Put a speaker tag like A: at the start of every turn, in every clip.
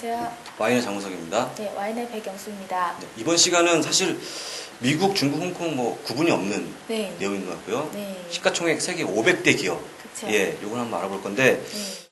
A: 안녕하세요.
B: 와인의 장우석입니다.
A: 네, 와인의 백영수입니다.
B: 네, 이번 시간은 사실 미국, 중국, 홍콩 뭐 구분이 없는
A: 네.
B: 내용인 것 같고요.
A: 네.
B: 시가총액 세계 500대 기업.
A: 그쵸.
B: 예, 요걸 한번 알아볼 건데
A: 네.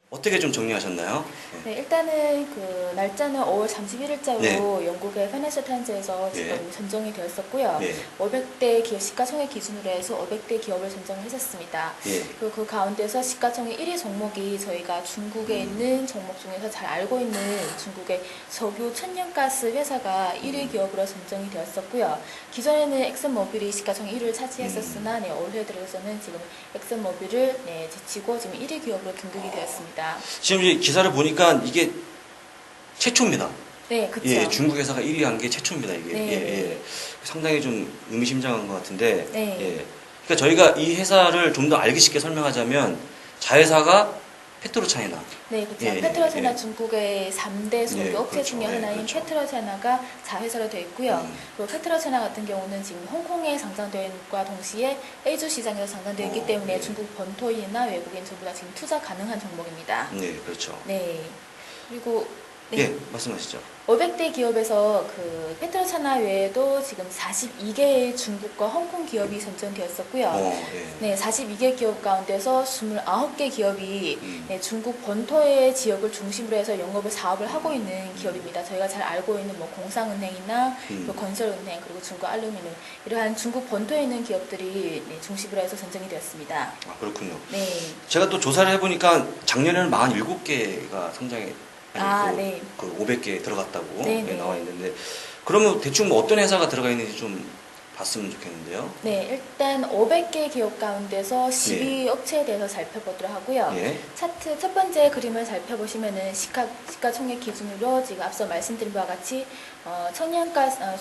B: 어떻게 좀 정리하셨나요?
A: 네, 일단은 그 날짜는 5월 31일자로
B: 네.
A: 영국의 파이낸셜 타임즈에서 지금
B: 네.
A: 선정이 되었었고요.
B: 네.
A: 500대 기업 시가총액 기준으로 해서 500대 기업을 선정했었습니다.
B: 예.
A: 그리고 그 가운데서 시가총액 1위 종목이 저희가 중국에 있는 종목 중에서 잘 알고 있는 중국의 석유 천연가스 회사가 1위 기업으로 선정이 되었었고요. 기존에는 엑슨모빌이 시가총액 1위를 차지했었으나 네, 올해 들어서는 지금 엑슨모빌을 네, 제치고 지금 1위 기업으로 등극이 되었습니다.
B: 지금 이 기사를 보니까 이게 최초입니다.
A: 네, 그렇죠.
B: 예, 중국 회사가 1위 한 게 최초입니다, 이게.
A: 네.
B: 예, 예. 상당히 좀 의미심장한 것 같은데.
A: 네.
B: 예. 그러니까 저희가 이 회사를 좀 더 알기 쉽게 설명하자면 자회사가 페트로차이나.
A: 네, 그렇죠.
B: 예,
A: 페트로차이나
B: 예.
A: 중국의 3대 소유
B: 예,
A: 업체
B: 그렇죠.
A: 중에
B: 예,
A: 하나인
B: 그렇죠.
A: 페트로차이나가 자회사로 되어 있고요. 그리고 페트로차이나 같은 경우는 지금 홍콩에 상장된과 동시에 A주 시장에서 상장되어 있기 때문에
B: 예.
A: 중국 본토인이나 외국인 전부 다 지금 투자 가능한 종목입니다.
B: 네, 그렇죠.
A: 네. 그리고 네.
B: 예, 말씀하시죠.
A: 500대 기업에서 그 페트로차이나 외에도 지금 42개의 중국과 홍콩 기업이 선정되었었고요.
B: 예.
A: 네, 42개 기업 가운데서 29개 기업이
B: 음.
A: 네, 중국 본토의 지역을 중심으로 해서 영업을 사업을 하고 있는 기업입니다. 저희가 잘 알고 있는 뭐 공상은행이나 또 건설은행 그리고 중국 알루미늄 이러한 중국 본토에 있는 기업들이 네, 중심으로 해서 선정이 되었습니다.
B: 아, 그렇군요.
A: 네.
B: 제가 또 조사를 해보니까 작년에는 47개가 성장에
A: 네.
B: 그 500개 들어갔다고
A: 네,
B: 예,
A: 네.
B: 나와 있는데 그러면 대충 뭐 어떤 회사가 들어가 있는지 좀 봤으면 좋겠는데요.
A: 네, 일단 500개 기업 가운데서 12 업체에 대해서 살펴보도록 하고요.
B: 예.
A: 차트 첫 번째 그림을 살펴보시면은 시가총액 기준으로 지금 앞서 말씀드린 바와 같이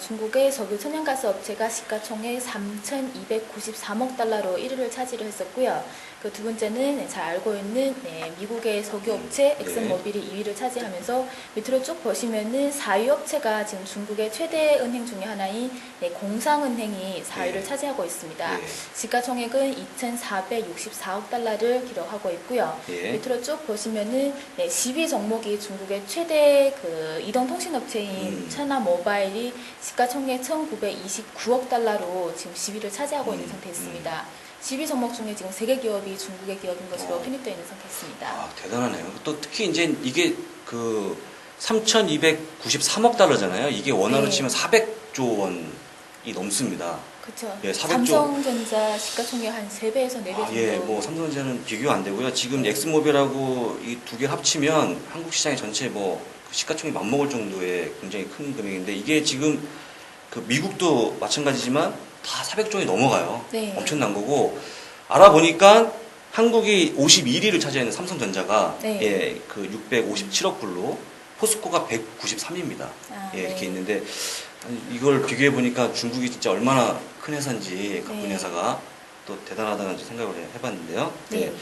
A: 중국의 석유 천연가스 업체가 시가총액 3,293억 달러로 1위를 차지를 했었고요. 그 두 번째는 잘 알고 있는 미국의 석유 업체 엑슨모빌이 2위를 차지하면서 밑으로 쭉 보시면은 4위 업체가 지금 중국의 최대 은행 중에 하나인 공상은행이 4위를 차지하고 있습니다. 시가총액은 2,464억 달러를 기록하고 있고요. 밑으로 쭉 보시면은 10위 종목이 중국의 최대 그 이동통신업체인 천하모바일이 시가총액 1,929억 달러로 지금 10위를 차지하고 있는 상태였습니다. 10위 종목 중에 지금 3개 기업이 중국의 기업인 것으로 편입되어 있는 상태였습니다.
B: 아, 대단하네요. 또 특히 이제 이게 그 3,293억 달러잖아요. 이게 원화로
A: 네.
B: 치면 400조 원이 넘습니다.
A: 그렇죠.
B: 예, 400조.
A: 삼성전자 시가총액 한 3배에서 4배 정도.
B: 예, 뭐 삼성전자는 비교 안 되고요. 지금 엑스모빌하고 이 두 개 합치면 한국 시장의 전체 뭐 시가총액 맞먹을 정도의 굉장히 큰 금액인데 이게 지금 그 미국도 마찬가지지만 다 400조 원이 넘어가요.
A: 네.
B: 엄청난 거고 알아보니까 한국이 51위를 차지하는 삼성전자가
A: 네.
B: 예, 그 657억 불로 포스코가 193입니다. 예,
A: 네.
B: 이렇게 있는데 이걸 비교해 보니까 중국이 진짜 얼마나 큰 회사인지 갖고 있는
A: 네.
B: 회사가 또 대단하다는 생각을 해봤는데요.
A: 네.
B: 예.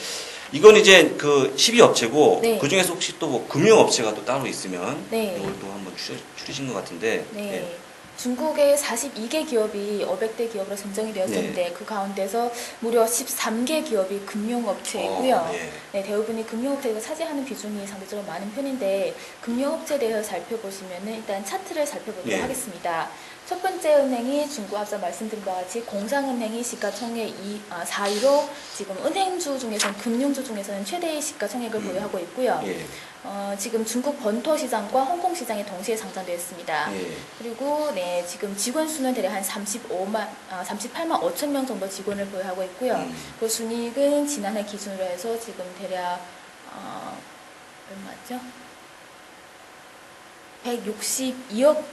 B: 이건 이제 그 12업체고
A: 네.
B: 그 중에서 혹시 또 뭐 금융업체가 또 따로 있으면
A: 네.
B: 이걸 또 한번 추리신 것 같은데.
A: 네.
B: 예.
A: 중국의 42개 기업이 500대 기업으로 선정이 되었는데 그 가운데서 무려 13개 기업이 금융업체이고요.
B: 예.
A: 네, 대부분이 금융업체가 차지하는 비중이 상대적으로 많은 편인데 금융업체에 대해서 살펴보시면은 일단 차트를 살펴보도록
B: 예.
A: 하겠습니다. 첫 번째 은행이 중국 앞서 말씀드린 바와 같이 공상은행이 시가총액 4위로 지금 은행주 중에서는 금융주 중에서는 최대의 시가총액을 보유하고 있고요.
B: 예.
A: 지금 중국 본토 시장과 홍콩 시장에 동시에 상장되어 있습니다.
B: 예.
A: 그리고 지금 직원 수는 대략 한 38만 5천 명 정도 직원을 보유하고 있고요. 그 순이익은 지난해 기준으로 해서 지금 대략 얼마죠? 162억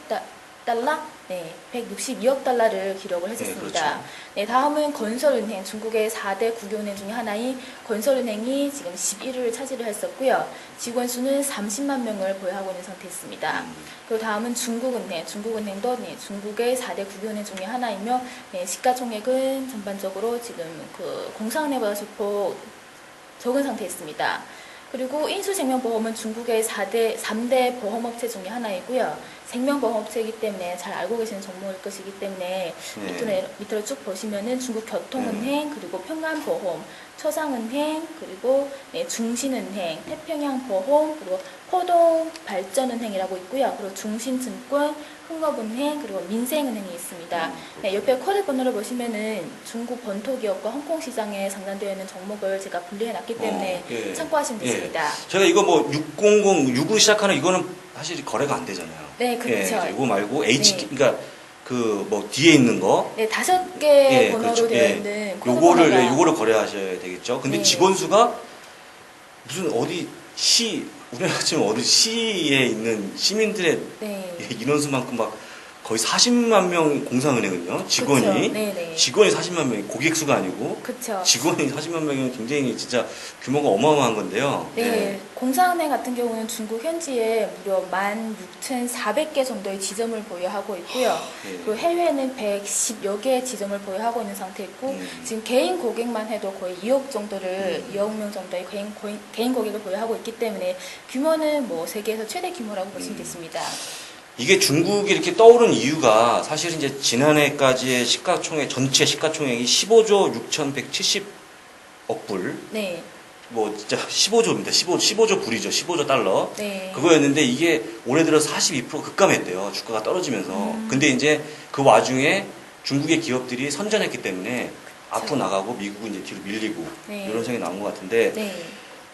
A: 달러? 네, 162억 달러를 기록을 했었습니다.
B: 네, 그렇죠.
A: 네, 다음은 건설은행, 중국의 4대 국유은행 중에 하나인 건설은행이 지금 11위를 차지를 했었고요. 직원 수는 30만 명을 보유하고 있는 상태였습니다. 그리고 다음은 중국은행, 중국은행도 중국의 4대 국유은행 중에 하나이며 시가총액은 전반적으로 지금 그 공상은행보다 소폭 적은 상태였습니다. 그리고 인수생명보험은 중국의 3대 보험업체 중에 하나이고요. 생명보험 업체이기 때문에 잘 알고 계시는 종목일 것이기 때문에 밑으로 쭉 보시면은 중국교통은행, 그리고 평안보험, 초상은행, 그리고 중신은행, 태평양보험, 그리고 포동발전은행이라고 있고요. 그리고 중신증권, 흥업은행, 그리고 민생은행이 있습니다. 옆에 코드 번호를 보시면은 중국 본토 기업과 홍콩 시장에 상장되어 있는 종목을 제가 분리해 놨기 때문에
B: 예.
A: 참고하시면 되십니다.
B: 제가 이거 뭐 600, 6으로 시작하는 이거는 사실 거래가 안 되잖아요.
A: 네, 그렇죠.
B: 이거 말고 그러니까 그 뭐 뒤에 있는 거.
A: 네, 5개 번호로
B: 그렇죠.
A: 되어 있는 코드
B: 요거를
A: 번호가
B: 요거를 거래하셔야 되겠죠. 근데
A: 네.
B: 직원 수가 무슨 어디 우리나라 지금 어디 시에 있는 시민들의
A: 네.
B: 인원수만큼 막 거의 40만 명 공사은행은요. 직원이
A: 그쵸. 네네.
B: 직원이 40만 명이 고객 수가 아니고
A: 그렇죠.
B: 직원이 40만 명이면 굉장히 진짜 규모가 어마어마한 건데요.
A: 네, 공사은행 같은 경우는 중국 현지에 무려 16,400개 정도의 지점을 보유하고 있고요. 그리고 해외에는 110여 개의 지점을 보유하고 있는 상태이고 지금 개인 고객만 해도 거의 2억 정도를 2억 명 정도의 개인 고객을 보유하고 있기 때문에 규모는 뭐 세계에서 최대 규모라고 보시면 되십니다.
B: 이게 중국이 이렇게 떠오른 이유가 사실 이제 지난해까지의 전체 시가총액이 15조 6,170억 불.
A: 네.
B: 뭐 진짜 15조입니다. 15조 불이죠. 15조 달러.
A: 네.
B: 그거였는데 이게 올해 들어 42% 급감했대요. 주가가 떨어지면서. 근데 이제 그 와중에 중국의 기업들이 선전했기 때문에 앞으로 나가고 미국은 이제 뒤로 밀리고
A: 네.
B: 이런 생각이 나온 것 같은데
A: 네.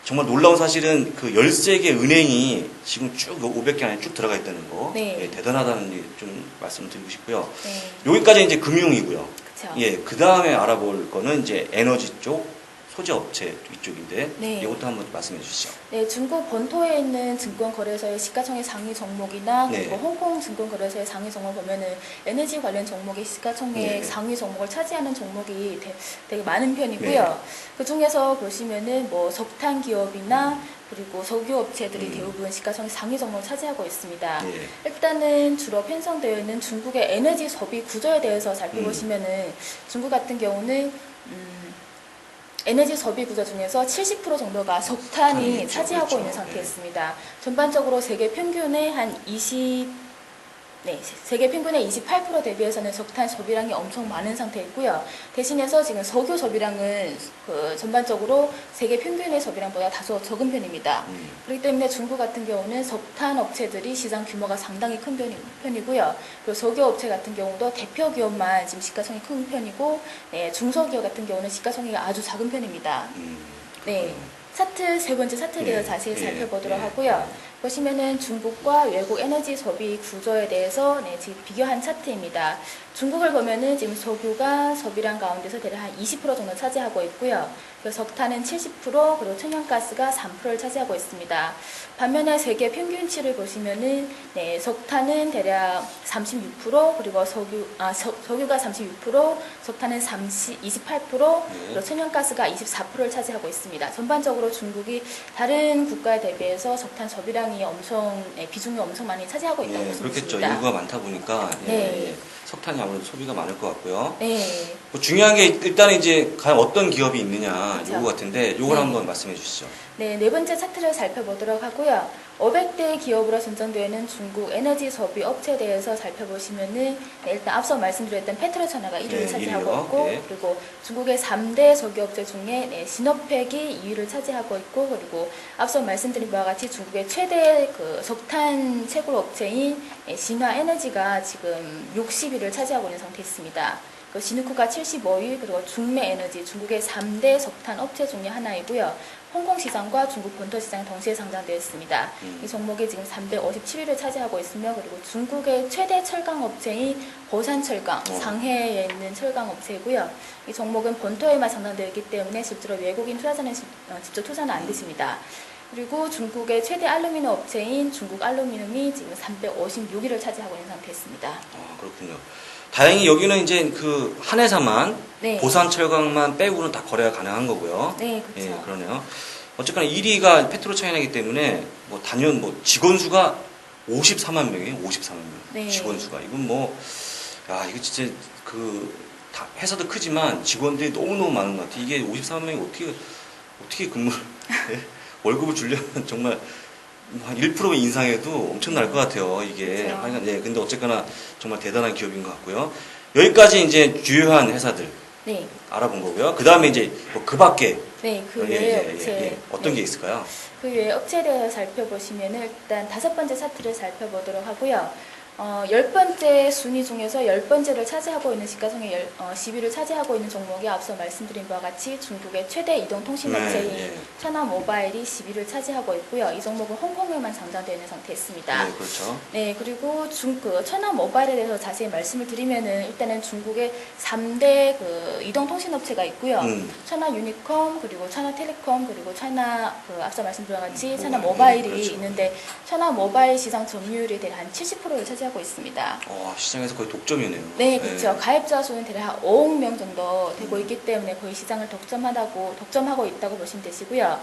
B: 정말 놀라운 사실은 그 13개 은행이 지금 쭉 500개 안에 쭉 들어가 있다는 거.
A: 네.
B: 대단하다는 얘기 좀 말씀을 드리고 싶고요.
A: 네.
B: 여기까지 이제 금융이고요.
A: 그쵸.
B: 그 다음에 알아볼 거는 이제 에너지 쪽, 소재 업체 이쪽인데
A: 네.
B: 이것도 한번 말씀해 주시죠.
A: 네, 중국 본토에 있는 증권거래소의 시가총액 상위 종목이나
B: 네.
A: 그리고 홍콩 증권거래소의 상위 종목을 보면은 에너지 관련 종목의 시가총액
B: 네.
A: 상위 종목을 차지하는 종목이 되게 많은 편이고요. 그 중에서 보시면은 뭐 석탄 기업이나 그리고 석유 업체들이 대부분 시가총액 상위 종목을 차지하고 있습니다.
B: 네.
A: 일단은 주로 편성되어 있는 중국의 에너지 소비 구조에 대해서 살펴보시면은 중국 같은 경우는 에너지 소비 구조 중에서 70% 정도가 석탄이 차지하고
B: 그렇죠.
A: 있는 상태였습니다. 전반적으로 세계 평균의 세계 평균의 28% 대비해서는 석탄 소비량이 엄청 많은 상태이고요. 대신해서 지금 석유 소비량은 전반적으로 세계 평균의 소비량보다 다소 적은 편입니다. 그렇기 때문에 중국 같은 경우는 석탄 업체들이 시장 규모가 상당히 큰 편이고요. 그리고 석유 업체 같은 경우도 대표 기업만 지금 시가총액이 큰 편이고, 중소기업 같은 경우는 시가총액이 아주 작은 편입니다. 네. 세 번째 차트에 대해서 자세히 살펴보도록 하고요. 보시면은 중국과 외국 에너지 소비 구조에 대해서 지금 비교한 차트입니다. 중국을 보면은 지금 석유가 소비량 가운데서 대략 한 20% 정도 차지하고 있고요. 석탄은 70%, 그리고 천연가스가 3%를 차지하고 있습니다. 반면에 세계 평균치를 보시면은 석탄은 대략 36%, 그리고 석유가 36%, 석탄은 28%, 그리고 천연가스가 24%를 차지하고 있습니다. 전반적으로 중국이 다른 국가에 대비해서 석탄 소비량이 비중이 엄청 많이 차지하고 있다고 보시면
B: 그렇겠죠.
A: 됩니다.
B: 인구가 많다 보니까 석탄이 아무래도 소비가 많을 것 같고요.
A: 네.
B: 뭐 중요한 게 일단 이제 과연 어떤 기업이 있느냐
A: 그렇죠.
B: 요거 같은데 요걸 한번 말씀해 주시죠.
A: 네, 네 번째 차트를 살펴보도록 하고요. 500대 기업으로 선정되어 있는 중국 에너지 소비 업체에 대해서 살펴보시면은 일단 앞서 말씀드렸던 페트로차나가 1위를 차지하고
B: 1위요.
A: 있고, 그리고 중국의 3대 석유업체 중에 시노펙이 2위를 차지하고 있고, 그리고 앞서 말씀드린 바와 같이 중국의 최대 석탄 채굴 업체인 신화에너지가 지금 60위를 차지하고 있는 상태에 있습니다. 시누쿠가 75위, 그리고 중매에너지, 중국의 3대 석탄 업체 중에 하나이고요. 홍콩 시장과 중국 본토 시장에 동시에 상장되어 있습니다. 이 종목이 지금 357위를 차지하고 있으며, 그리고 중국의 최대 철강 업체인 보산철강, 상해에 있는 철강 업체이고요. 이 종목은 본토에만 상장되어 있기 때문에 실제로 외국인 투자자는 직접 투자는 안 되십니다. 그리고 중국의 최대 알루미늄 업체인 중국 알루미늄이 지금 356위를 차지하고 있는 상태였습니다.
B: 그렇군요. 다행히 여기는 이제 그 한 회사만
A: 네.
B: 보산철강만 빼고는 다 거래가 가능한 거고요.
A: 네, 그렇죠.
B: 예, 그러네요. 어쨌거나 1위가 페트로차이나이기 때문에 뭐 단연 뭐 직원 수가 54만 명이에요. 54만 명.
A: 네.
B: 직원 수가. 이건 뭐 이거 진짜 다 회사도 크지만 직원들이 너무너무 많은 것 같아요. 이게 54만 명이 어떻게 근무를 월급을 주려면 정말 한 1% 인상해도 엄청 날 것 같아요, 이게.
A: 그렇죠.
B: 하여간, 예, 근데 어쨌거나 정말 대단한 기업인 것 같고요. 여기까지 이제 주요한 회사들
A: 네,
B: 알아본 거고요. 그 다음에 이제 뭐그 밖에
A: 네, 그
B: 예,
A: 외의
B: 예,
A: 업체.
B: 예. 어떤
A: 네.
B: 게 있을까요?
A: 그 외에 업체에 대해서 살펴보시면은 일단 5번째 차트를 살펴보도록 하고요. 10번째 순위 중에서 10번째를 차지하고 있는 시가총액 10위를 차지하고 있는 종목이 앞서 말씀드린 바와 같이 중국의 최대 이동통신업체인
B: 네, 네.
A: 천하모바일이 10위를 차지하고 있고요. 이 종목은 홍콩에만 상장되어 있는 상태였습니다.
B: 네, 그렇죠.
A: 네, 그리고 천하모바일에 대해서 자세히 말씀을 드리면은 일단은 중국의 3대 그 이동통신업체가 있고요. 천하유니콤, 그리고 천하텔레콤, 그리고 앞서 말씀드린 같이 천하모바일이
B: 그렇죠.
A: 있는데 천하모바일 시장 점유율이 대략 한 70%를 차지하고 있습니다.
B: 시장에서 거의 독점이네요.
A: 네, 그렇죠. 가입자 수는 대략 한 5억 명 정도 되고 있기 때문에 거의 시장을 독점하고 있다고 보시면 되시고요.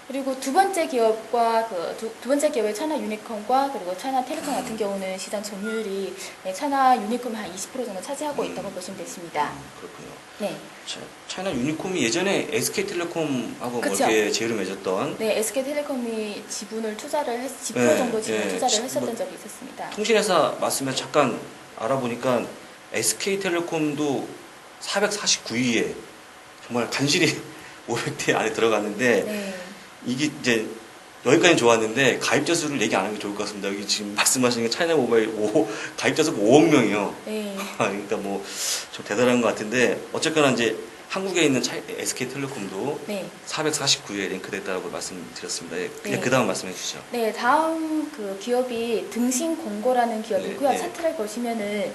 A: 그리고 두 번째 기업과 두 번째 기업의 천하유니콤과 그리고 천하텔레콤 같은 경우는 시장 점유율이 천하유니콤이 한 20% 정도 차지하고 있다고 보시면 되십니다.
B: 그렇군요.
A: 네.
B: 차이나 유니콤이 예전에 SK텔레콤하고 뭐
A: 그쵸.
B: 이렇게 제휴를 맺었던
A: 네, SK텔레콤이 10%
B: 네,
A: 정도 지분
B: 예,
A: 투자를 했었던
B: 뭐,
A: 적이 있었습니다.
B: 통신회사 말씀에 잠깐 알아보니까 SK텔레콤도 449위에 정말 간신히 500대 안에 들어갔는데
A: 네.
B: 이게 이제 여기까지 좋았는데 가입자 수를 얘기 안 하는 게 좋을 것 같습니다. 여기 지금 말씀하시는 게 차이나 모바일 가입자 수가 5억 명이요.
A: 네.
B: 그러니까 뭐 좀 대단한 것 같은데 어쨌거나 이제 한국에 있는 SK텔레콤도
A: 네.
B: 449위에 랭크됐다고 말씀드렸습니다. 예, 그냥
A: 네.
B: 그 다음 말씀해 주시죠.
A: 네, 다음 그 기업이 등신공고라는 기업이고요.
B: 네, 네.
A: 차트를 보시면은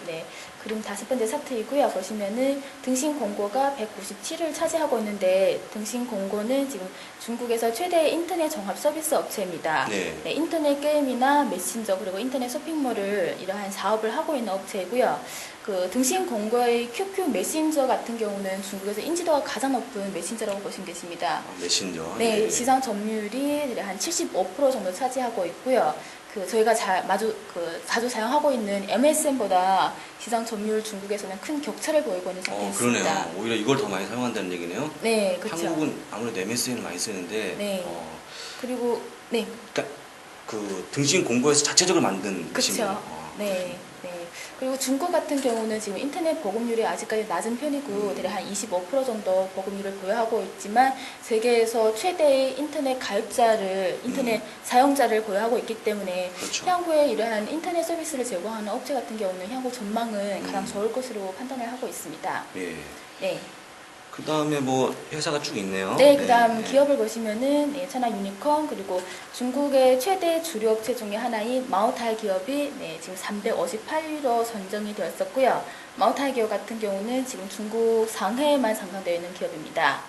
A: 그림 5번째 차트이고요. 보시면은 등신공고가 197을 차지하고 있는데 등신공고는 지금 중국에서 최대 인터넷 종합 서비스 업체입니다.
B: 네.
A: 네, 인터넷 게임이나 메신저 그리고 인터넷 쇼핑몰을 이러한 사업을 하고 있는 업체이고요. 그 등신공고의 QQ 메신저 같은 경우는 중국에서 인지도가 가장 높은 메신저라고 보시면 되십니다.
B: 메신저.
A: 네,
B: 예.
A: 시장 점유율이 한 75% 정도 차지하고 있고요. 저희가 자주 사용하고 있는 MSN보다 시장 점유율 중국에서는 큰 격차를 보이고 있는 상태입니다.
B: 그러네요. 오히려 이걸 더 많이 사용한다는 얘기네요.
A: 네, 그렇죠.
B: 한국은 아무래도 MSN을 많이 쓰는데.
A: 네. 그리고 네,
B: 그러니까 그 등신 공고에서 자체적으로 만든
A: 그렇죠.
B: 것이네요.
A: 네, 네. 그리고 중국 같은 경우는 지금 인터넷 보급률이 아직까지 낮은 편이고 대략 한 25% 정도 보급률을 보유하고 있지만 세계에서 최대의 인터넷 인터넷 사용자를 보유하고 있기 때문에
B: 그렇죠.
A: 향후에 이러한 인터넷 서비스를 제공하는 업체 같은 경우는 향후 전망은 가장 좋을 것으로 판단을 하고 있습니다.
B: 예.
A: 네.
B: 그 다음에 뭐 회사가 쭉 있네요.
A: 네, 그 다음 기업을 보시면은 천하유니콤 그리고 중국의 최대 주류 업체 중에 하나인 마오타이 기업이 지금 358위로 선정이 되었었고요. 마오타이 기업 같은 경우는 지금 중국 상해에만 상장되어 있는 기업입니다.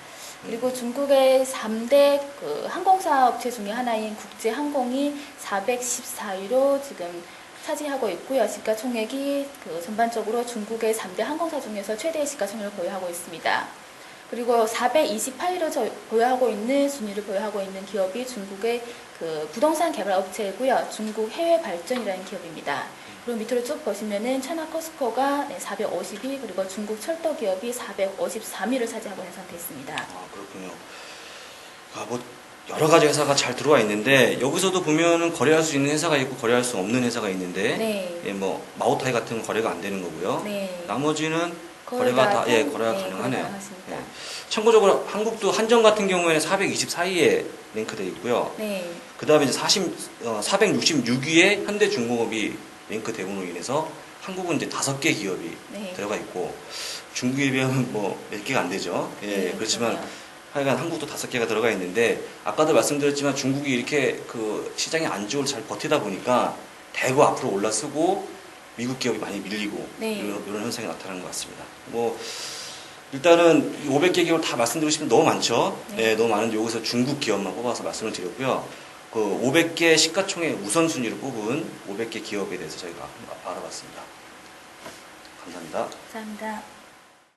A: 그리고 중국의 3대 항공사 업체 중에 하나인 국제항공이 414위로 지금 차지하고 있고요. 시가총액이 전반적으로 중국의 3대 항공사 중에서 최대의 시가총액을 보유하고 있습니다. 그리고 428위로 보유하고 있는 순위를 보유하고 있는 기업이 중국의 부동산 개발 업체이고요. 중국 해외 발전이라는 기업입니다. 그리고 밑으로 쭉 보시면은 천하커스코가 450위 그리고 중국 철도 기업이 453위를 차지하고 있는 상태였습니다.
B: 그렇군요. 뭐 여러 가지 회사가 잘 들어와 있는데 여기서도 보면은 거래할 수 있는 회사가 있고 거래할 수 없는 회사가 있는데
A: 네.
B: 뭐 마오타이 같은 건 거래가 안 되는 거고요.
A: 네.
B: 나머지는 거래가
A: 거래가
B: 가능하네요.
A: 가능하십니다.
B: 참고적으로 한국도 한정 같은 경우에는 424위에 랭크되어 있고요.
A: 네.
B: 그 다음에 이제 466위에 현대중공업이 랭크되고로 인해서 한국은 이제 5개 기업이
A: 네.
B: 들어가 있고 중국에 비하면 뭐 몇 개가 안 되죠. 예,
A: 네,
B: 그렇지만
A: 그럼요.
B: 하여간 한국도 5개가 들어가 있는데 아까도 말씀드렸지만 중국이 이렇게 시장의 안정을 잘 버티다 보니까 대거 앞으로 올라서고 미국 기업이 많이 밀리고
A: 네.
B: 이런 현상이 나타나는 것 같습니다. 뭐 일단은 500개 기업 다 말씀드리고 싶으면 너무 많죠.
A: 네.
B: 너무 많은데 여기서 중국 기업만 뽑아서 말씀을 드렸고요. 500개 시가총액 우선순위로 뽑은 500개 기업에 대해서 저희가 알아봤습니다. 감사합니다.
A: 감사합니다.